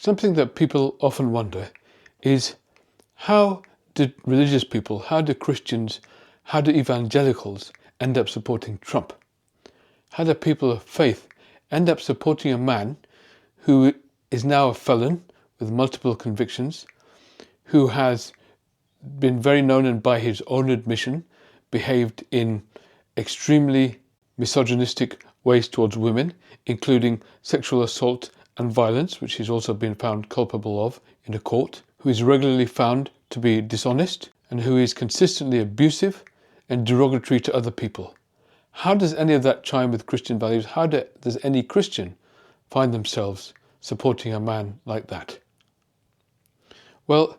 Something that people often wonder is, how did religious people, how do Christians, how do evangelicals end up supporting Trump? How do people of faith end up supporting a man who is now a felon with multiple convictions, who has been very known and by his own admission behaved in extremely misogynistic ways towards women, including sexual assault and violence, which he's also been found culpable of in a court, who is regularly found to be dishonest, and who is consistently abusive and derogatory to other people? How does any of that chime with Christian values? How does any Christian find themselves supporting a man like that? Well,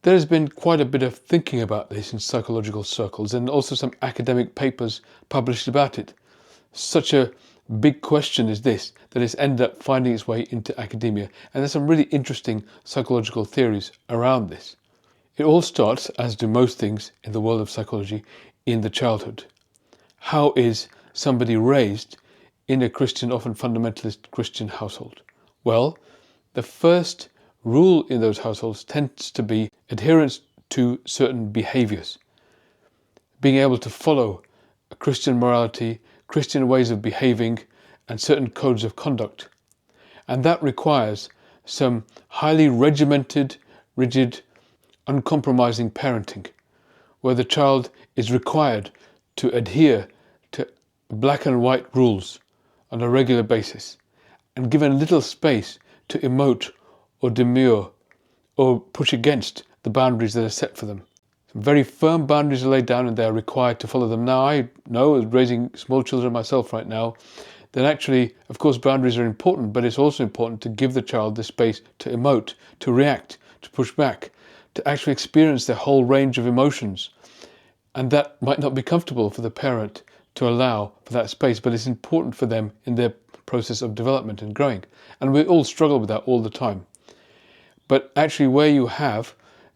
there has been quite a bit of thinking about this in psychological circles, and also some academic papers published about it. Such a big question is this, that it's ended up finding its way into academia, and there's some really interesting psychological theories around this. It all starts, as do most things in the world of psychology, in the childhood. How is somebody raised in a Christian, often fundamentalist Christian household? Well, the first rule in those households tends to be adherence to certain behaviors. Being able to follow a Christian morality, Christian ways of behaving, and certain codes of conduct. And that requires some highly regimented, rigid, uncompromising parenting, where the child is required to adhere to black and white rules on a regular basis, and given little space to emote or demur or push against the boundaries that are set for them. Some very firm boundaries are laid down and they are required to follow them. Now, I know, as raising small children myself right now, that actually, of course, boundaries are important, but it's also important to give the child the space to emote, to react, to push back, to actually experience the whole range of emotions. And that might not be comfortable for the parent to allow for that space, but it's important for them in their process of development and growing. And we all struggle with that all the time. But actually, where you have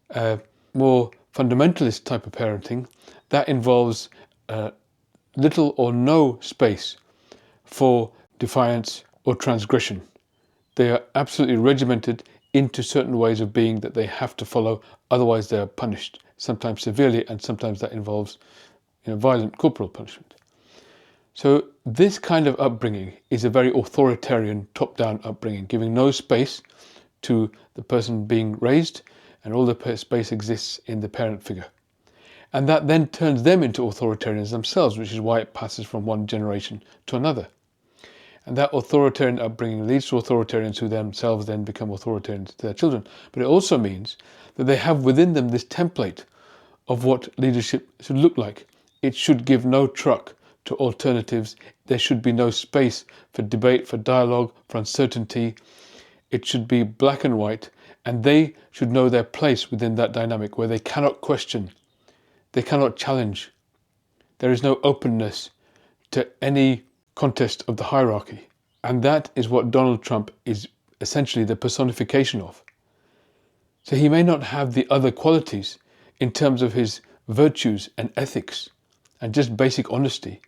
a more fundamentalist type of parenting, that involves little or no space for defiance or transgression. They are absolutely regimented into certain ways of being that they have to follow, otherwise they are punished, sometimes severely, and sometimes that involves violent corporal punishment. So this kind of upbringing is a very authoritarian, top-down upbringing, giving no space to the person being raised, and all the space exists in the parent figure. And that then turns them into authoritarians themselves, which is why it passes from one generation to another. And that authoritarian upbringing leads to authoritarians who themselves then become authoritarians to their children. But it also means that they have within them this template of what leadership should look like. It should give no truck to alternatives. There should be no space for debate, for dialogue, for uncertainty. It should be black and white, and they should know their place within that dynamic where they cannot question, they cannot challenge. There is no openness to any contest of the hierarchy. And that is what Donald Trump is essentially the personification of. So he may not have the other qualities in terms of his virtues and ethics and just basic honesty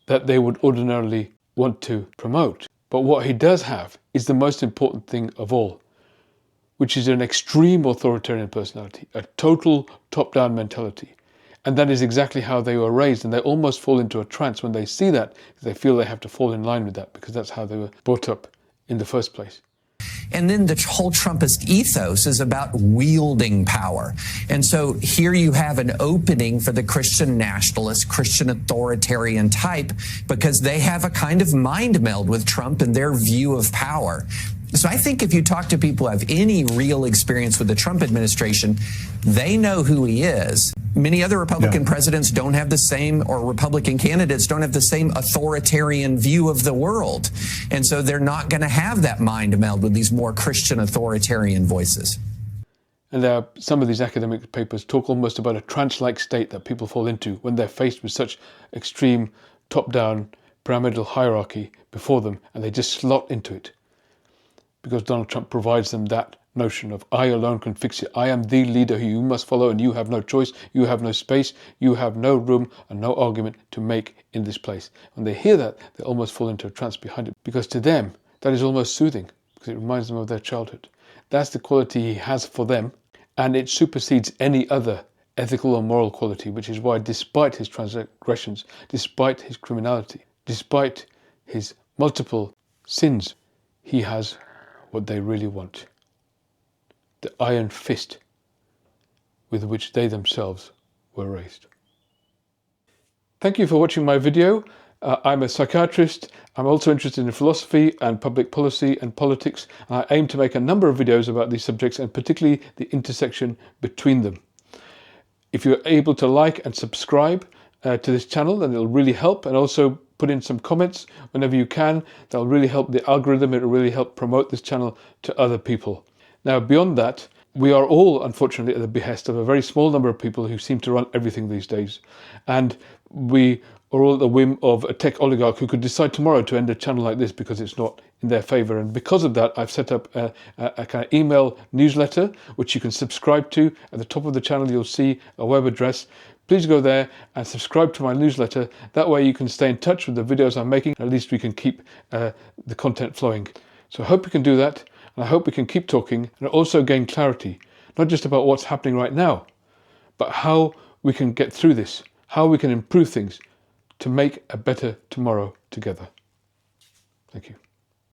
that they would ordinarily want to promote. But what he does have is the most important thing of all, which is an extreme authoritarian personality, a total top-down mentality. And that is exactly how they were raised, and they almost fall into a trance when they see that, because they feel they have to fall in line with that, because that's how they were brought up in the first place. And then the whole Trumpist ethos is about wielding power. And so here you have an opening for the Christian nationalist, Christian authoritarian type, because they have a kind of mind meld with Trump and their view of power. So I think if you talk to people who have any real experience with the Trump administration, they know who he is. Many other Republican presidents don't have the same, or Republican candidates don't have the same authoritarian view of the world. And so they're not going to have that mind meld with these more Christian authoritarian voices. And some of these academic papers talk almost about a trance-like state that people fall into when they're faced with such extreme top-down pyramidal hierarchy before them, and they just slot into it. Because Donald Trump provides them that notion of I alone can fix it. I am the leader who you must follow, and you have no choice, you have no space, you have no room and no argument to make in this place. When they hear that, they almost fall into a trance behind it, because to them that is almost soothing, because it reminds them of their childhood. That's the quality he has for them, and it supersedes any other ethical or moral quality, which is why despite his transgressions, despite his criminality, despite his multiple sins, he has what they really want. The iron fist with which they themselves were raised. Thank you for watching my video. I'm a psychiatrist. I'm also interested in philosophy and public policy and politics, and I aim to make a number of videos about these subjects, and particularly the intersection between them. If you're able to like and subscribe to this channel, then it'll really help, and also put in some comments whenever you can. That'll really help the algorithm. It'll really help promote this channel to other people. Now, beyond that, we are all, unfortunately, at the behest of a very small number of people who seem to run everything these days. And we are all at the whim of a tech oligarch who could decide tomorrow to end a channel like this because it's not in their favor. And because of that, I've set up a kind of email newsletter, which you can subscribe to. At the top of the channel, you'll see a web address. Please go there and subscribe to my newsletter. That way you can stay in touch with the videos I'm making. At least we can keep the content flowing. So I hope you can do that. And I hope we can keep talking and also gain clarity, not just about what's happening right now, but how we can get through this, how we can improve things to make a better tomorrow together. Thank you.